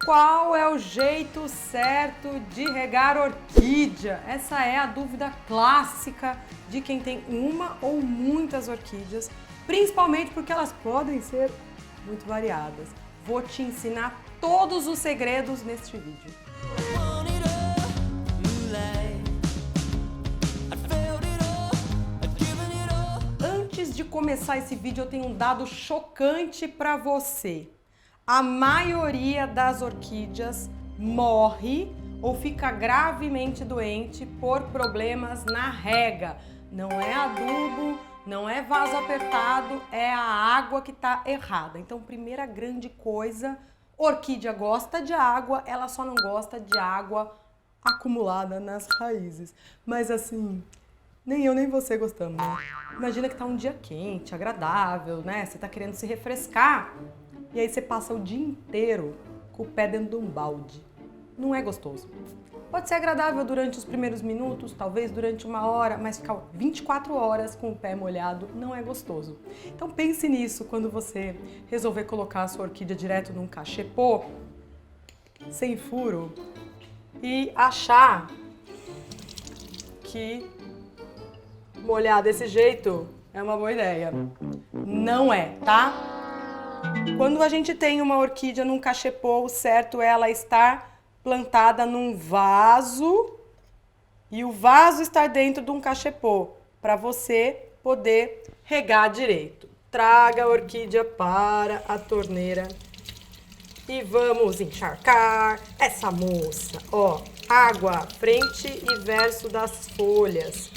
Qual é o jeito certo de regar orquídea? Essa é a dúvida clássica de quem tem uma ou muitas orquídeas, principalmente porque elas podem ser muito variadas. Vou te ensinar todos os segredos neste vídeo. Antes de começar esse vídeo, eu tenho um dado chocante para você. A maioria das orquídeas morre ou fica gravemente doente por problemas na rega. Não é adubo, não é vaso apertado, é a água que está errada. Então, primeira grande coisa, orquídea gosta de água, ela só não gosta de água acumulada nas raízes. Mas assim, nem eu nem você gostamos, né? Imagina que tá um dia quente, agradável, né? Você tá querendo se refrescar. E aí você passa o dia inteiro com o pé dentro de um balde. Não é gostoso. Pode ser agradável durante os primeiros minutos, talvez durante 1 hora, mas ficar 24 horas com o pé molhado não é gostoso. Então pense nisso quando você resolver colocar a sua orquídea direto num cachepô, sem furo, e achar que molhar desse jeito é uma boa ideia. Não é, tá? Quando a gente tem uma orquídea num cachepô, o certo é ela estar plantada num vaso e o vaso estar dentro de um cachepô, para você poder regar direito. Traga a orquídea para a torneira e vamos encharcar essa moça. Ó, água, frente e verso das folhas.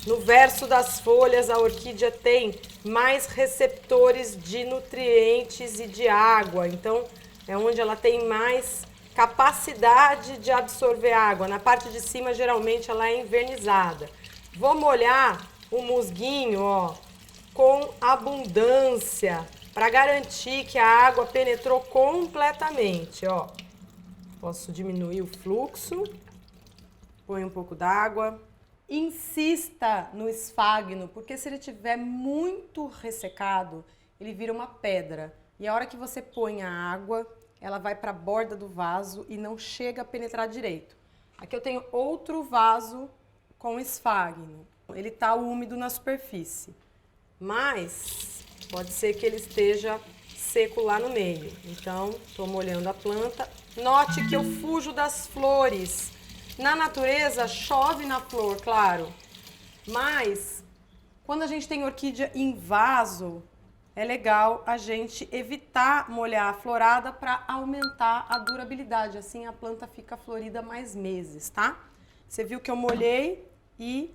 No verso das folhas, a orquídea tem mais receptores de nutrientes e de água. Então, é onde ela tem mais capacidade de absorver água. Na parte de cima, geralmente, ela é envernizada. Vou molhar o musguinho, ó, com abundância, para garantir que a água penetrou completamente, ó. Posso diminuir o fluxo. Põe um pouco d'água. Insista no esfagno, porque se ele estiver muito ressecado, ele vira uma pedra. E a hora que você põe a água, ela vai para a borda do vaso e não chega a penetrar direito. Aqui eu tenho outro vaso com esfagno. Ele está úmido na superfície, mas pode ser que ele esteja seco lá no meio. Então, estou molhando a planta. Note que eu fujo das flores. Na natureza, chove na flor, claro, mas quando a gente tem orquídea em vaso, é legal a gente evitar molhar a florada para aumentar a durabilidade, assim a planta fica florida mais meses, tá? Você viu que eu molhei e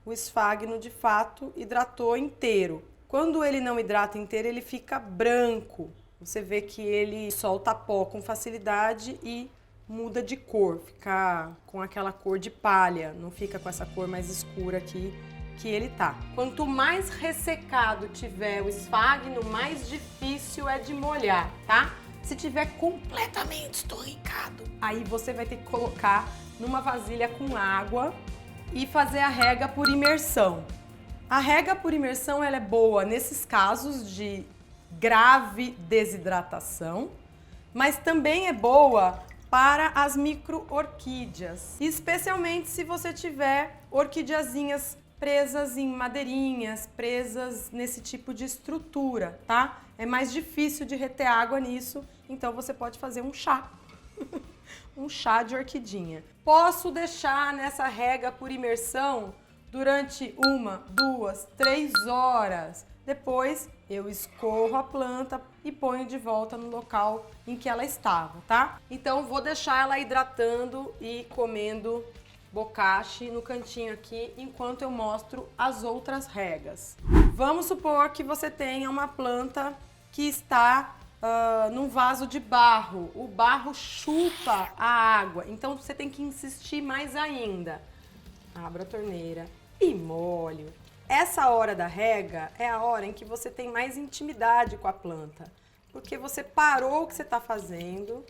o esfagno, de fato, hidratou inteiro. Quando ele não hidrata inteiro, ele fica branco. Você vê que ele solta pó com facilidade e muda de cor, fica com aquela cor de palha, não fica com essa cor mais escura aqui que ele tá. Quanto mais ressecado tiver o esfagno, mais difícil é de molhar, tá? Se tiver completamente estorricado, aí você vai ter que colocar numa vasilha com água e fazer a rega por imersão. A rega por imersão ela é boa nesses casos de grave desidratação, mas também é boa para as micro-orquídeas, especialmente se você tiver orquidiazinhas presas em madeirinhas, presas nesse tipo de estrutura, tá? É mais difícil de reter água nisso, então você pode fazer um chá, um chá de orquidinha. Posso deixar nessa rega por imersão durante 1, 2, 3 horas. Depois eu escorro a planta e ponho de volta no local em que ela estava, tá? Então vou deixar ela hidratando e comendo bocashi no cantinho aqui enquanto eu mostro as outras regas. Vamos supor que você tenha uma planta que está num vaso de barro. O barro chupa a água, então você tem que insistir mais ainda. Abro a torneira e molho. Essa hora da rega é a hora em que você tem mais intimidade com a planta, porque você parou o que você está fazendo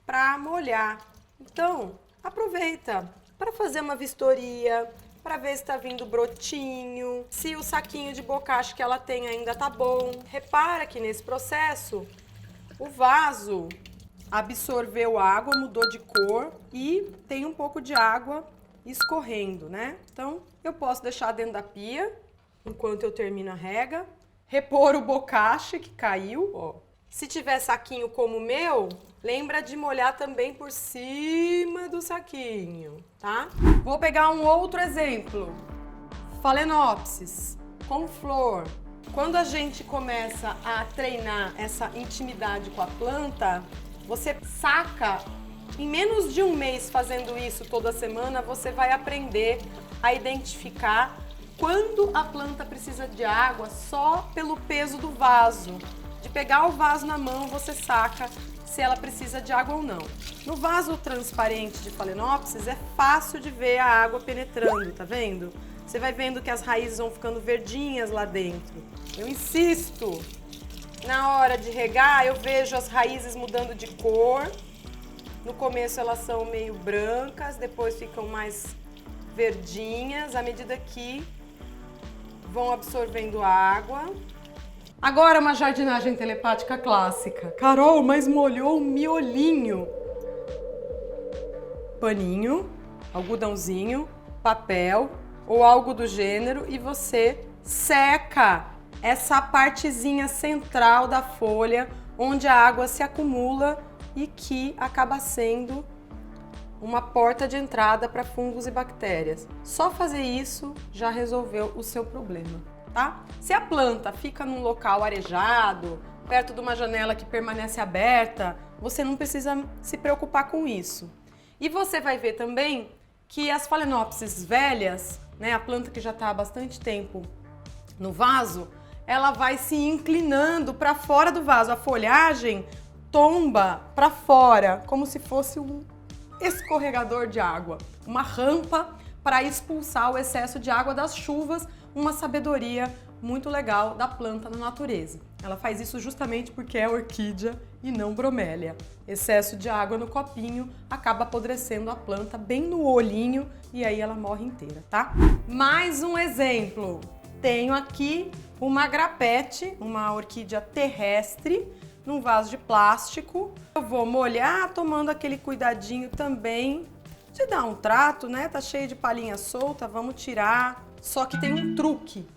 para molhar. Então, aproveita para fazer uma vistoria, para ver se está vindo brotinho, se o saquinho de bocashi que ela tem ainda tá bom. Repara que nesse processo o vaso absorveu água, mudou de cor e tem um pouco de água escorrendo, né? Então, eu posso deixar dentro da pia enquanto eu termino a rega, repor o bocache que caiu, ó. Se tiver saquinho como o meu, lembra de molhar também por cima do saquinho, tá? Vou pegar um outro exemplo. Phalaenopsis com flor. Quando a gente começa a treinar essa intimidade com a planta, você saca, em menos de um mês fazendo isso toda semana, você vai aprender a identificar quando a planta precisa de água só pelo peso do vaso. De pegar o vaso na mão, você saca se ela precisa de água ou não. No vaso transparente de Phalaenopsis é fácil de ver a água penetrando, tá vendo? Você vai vendo que as raízes vão ficando verdinhas lá dentro. Eu insisto. Na hora de regar, eu vejo as raízes mudando de cor. No começo elas são meio brancas, depois ficam mais verdinhas, à medida que vão absorvendo água. Agora uma jardinagem telepática clássica. Carol, mas molhou o miolinho. Paninho, algodãozinho, papel ou algo do gênero e você seca essa partezinha central da folha onde a água se acumula e que acaba sendo uma porta de entrada para fungos e bactérias. Só fazer isso já resolveu o seu problema, tá? Se a planta fica num local arejado, perto de uma janela que permanece aberta, você não precisa se preocupar com isso. E você vai ver também que as Phalaenopsis velhas, né, a planta que já está há bastante tempo no vaso, ela vai se inclinando para fora do vaso. A folhagem tomba para fora, como se fosse um escorregador de água, uma rampa para expulsar o excesso de água das chuvas, uma sabedoria muito legal da planta na natureza. Ela faz isso justamente porque é orquídea e não bromélia. Excesso de água no copinho acaba apodrecendo a planta bem no olhinho e aí ela morre inteira, tá? Mais um exemplo. Tenho aqui uma grapete, uma orquídea terrestre, num vaso de plástico. Eu vou molhar tomando aquele cuidadinho também de dar um trato, né? Tá cheio de palhinha solta, vamos tirar. Só que tem um truque.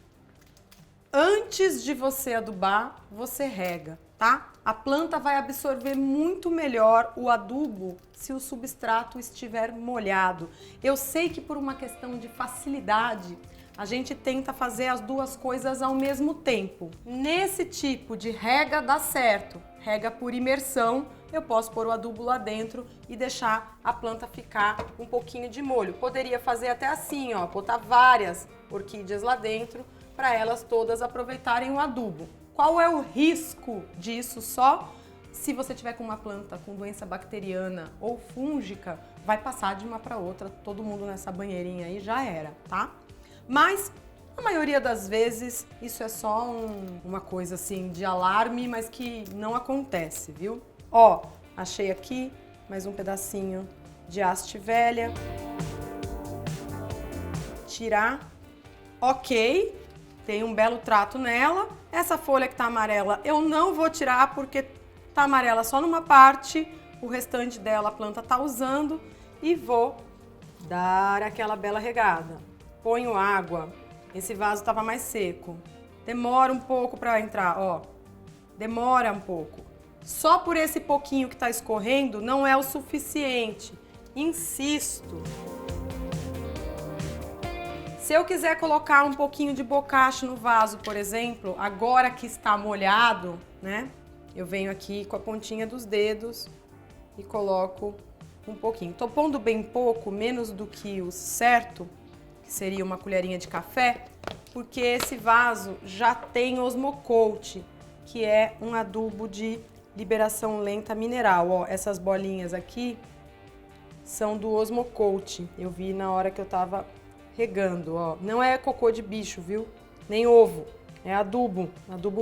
Antes de você adubar, você rega, tá? A planta vai absorver muito melhor o adubo se o substrato estiver molhado. Eu sei que por uma questão de facilidade, a gente tenta fazer as duas coisas ao mesmo tempo. Nesse tipo de rega dá certo. Rega por imersão, eu posso pôr o adubo lá dentro e deixar a planta ficar um pouquinho de molho. Poderia fazer até assim, ó, botar várias orquídeas lá dentro para elas todas aproveitarem o adubo. Qual é o risco disso? Só se você tiver com uma planta com doença bacteriana ou fúngica, vai passar de uma para outra, todo mundo nessa banheirinha aí já era, tá? Mas a maioria das vezes isso é só uma coisa assim de alarme, mas que não acontece, viu? Ó, achei aqui mais um pedacinho de haste velha. Tirar. Ok, tem um belo trato nela. Essa folha que tá amarela eu não vou tirar porque tá amarela só numa parte, o restante dela a planta tá usando e vou dar aquela bela regada. Ponho água, esse vaso estava mais seco. Demora um pouco para entrar, ó. Demora um pouco. Só por esse pouquinho que está escorrendo não é o suficiente. Insisto. Se eu quiser colocar um pouquinho de bocache no vaso, por exemplo, agora que está molhado, né? Eu venho aqui com a pontinha dos dedos e coloco um pouquinho. Tô pondo bem pouco, menos do que o certo, que seria uma colherinha de café, porque esse vaso já tem osmocote, que é um adubo de liberação lenta mineral. Ó, essas bolinhas aqui são do osmocote. Eu vi na hora que eu tava regando, ó. Não é cocô de bicho, viu? Nem ovo. É adubo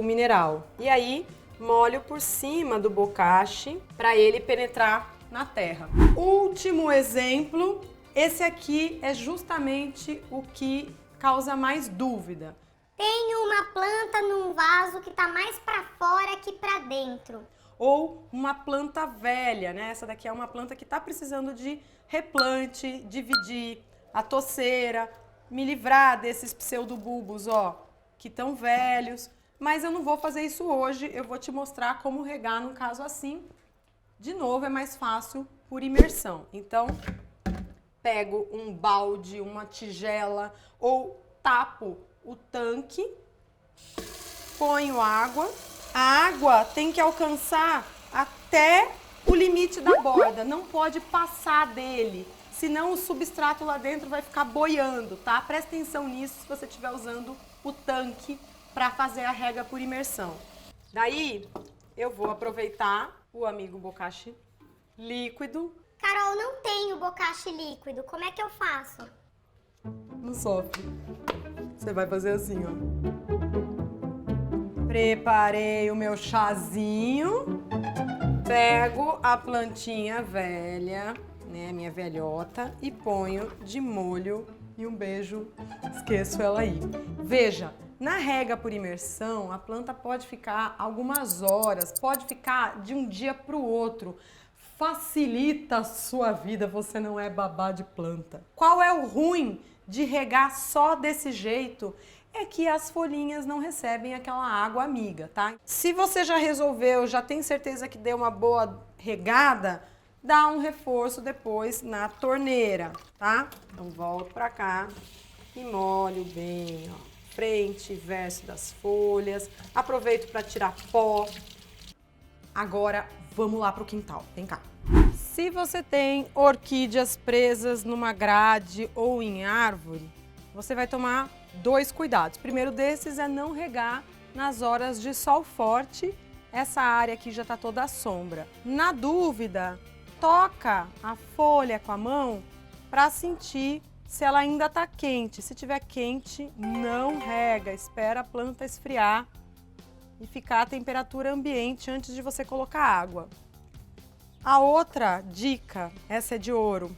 mineral. E aí, molho por cima do bocache para ele penetrar na terra. Último exemplo. Esse aqui é justamente o que causa mais dúvida. Tenho uma planta num vaso que tá mais para fora que para dentro. ou uma planta velha, né? Essa daqui é uma planta que está precisando de replante, dividir a toceira, me livrar desses pseudobulbos, ó, que estão velhos. Mas eu não vou fazer isso hoje, eu vou te mostrar como regar num caso assim. De novo, é mais fácil por imersão. Então, pego um balde, uma tigela ou tapo o tanque, ponho água. A água tem que alcançar até o limite da borda, não pode passar dele, senão o substrato lá dentro vai ficar boiando, tá? Presta atenção nisso se você estiver usando o tanque para fazer a rega por imersão. Daí, eu vou aproveitar o amigo bocashi líquido. Carol, não tenho bocashi líquido, como é que eu faço? Não sofre. Você vai fazer assim, ó. Preparei o meu chazinho. Pego a plantinha velha, né, minha velhota, e ponho de molho e um beijo, esqueço ela aí. Veja, na rega por imersão, a planta pode ficar algumas horas, pode ficar de um dia para o outro. Facilita a sua vida, você não é babá de planta. Qual é o ruim de regar só desse jeito? É que as folhinhas não recebem aquela água amiga, tá? Se você já resolveu, já tem certeza que deu uma boa regada, dá um reforço depois na torneira, tá? Então volto pra cá e molho bem, ó, frente e verso das folhas. Aproveito para tirar pó. Agora vamos lá pro quintal, vem cá. Se você tem orquídeas presas numa grade ou em árvore, você vai tomar 2 cuidados. O primeiro desses é não regar nas horas de sol forte. Essa área aqui já está toda à sombra. Na dúvida, toca a folha com a mão para sentir se ela ainda está quente. Se estiver quente, não rega. Espera a planta esfriar e ficar a temperatura ambiente antes de você colocar água. A outra dica, essa é de ouro.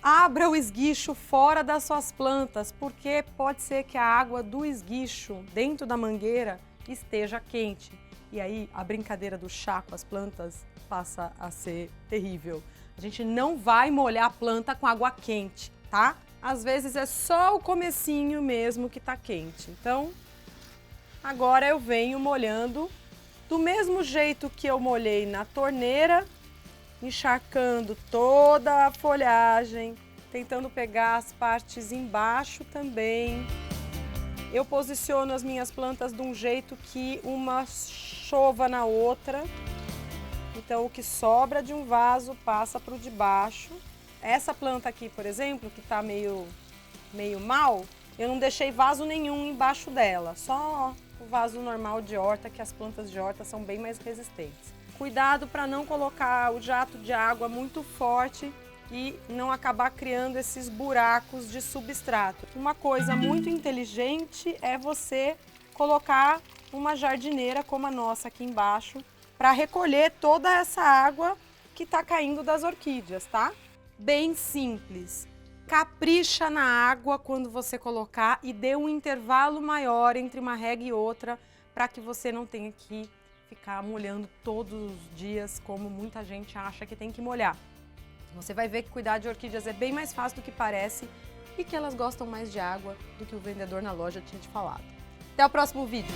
Abra o esguicho fora das suas plantas, porque pode ser que a água do esguicho dentro da mangueira esteja quente. E aí a brincadeira do chá com as plantas passa a ser terrível. A gente não vai molhar a planta com água quente, tá? Às vezes é só o comecinho mesmo que tá quente. Então, agora eu venho molhando do mesmo jeito que eu molhei na torneira, encharcando toda a folhagem, tentando pegar as partes embaixo também. Eu posiciono as minhas plantas de um jeito que uma chova na outra. Então, o que sobra de um vaso passa para o de baixo. Essa planta aqui, por exemplo, que está meio mal, eu não deixei vaso nenhum embaixo dela, só o vaso normal de horta, que as plantas de horta são bem mais resistentes. Cuidado para não colocar o jato de água muito forte e não acabar criando esses buracos de substrato. Uma coisa muito inteligente é você colocar uma jardineira como a nossa aqui embaixo para recolher toda essa água que está caindo das orquídeas, tá? Bem simples. Capricha na água quando você colocar e dê um intervalo maior entre uma rega e outra para que você não tenha que ficar molhando todos os dias, como muita gente acha que tem que molhar. Você vai ver que cuidar de orquídeas é bem mais fácil do que parece e que elas gostam mais de água do que o vendedor na loja tinha te falado. Até o próximo vídeo!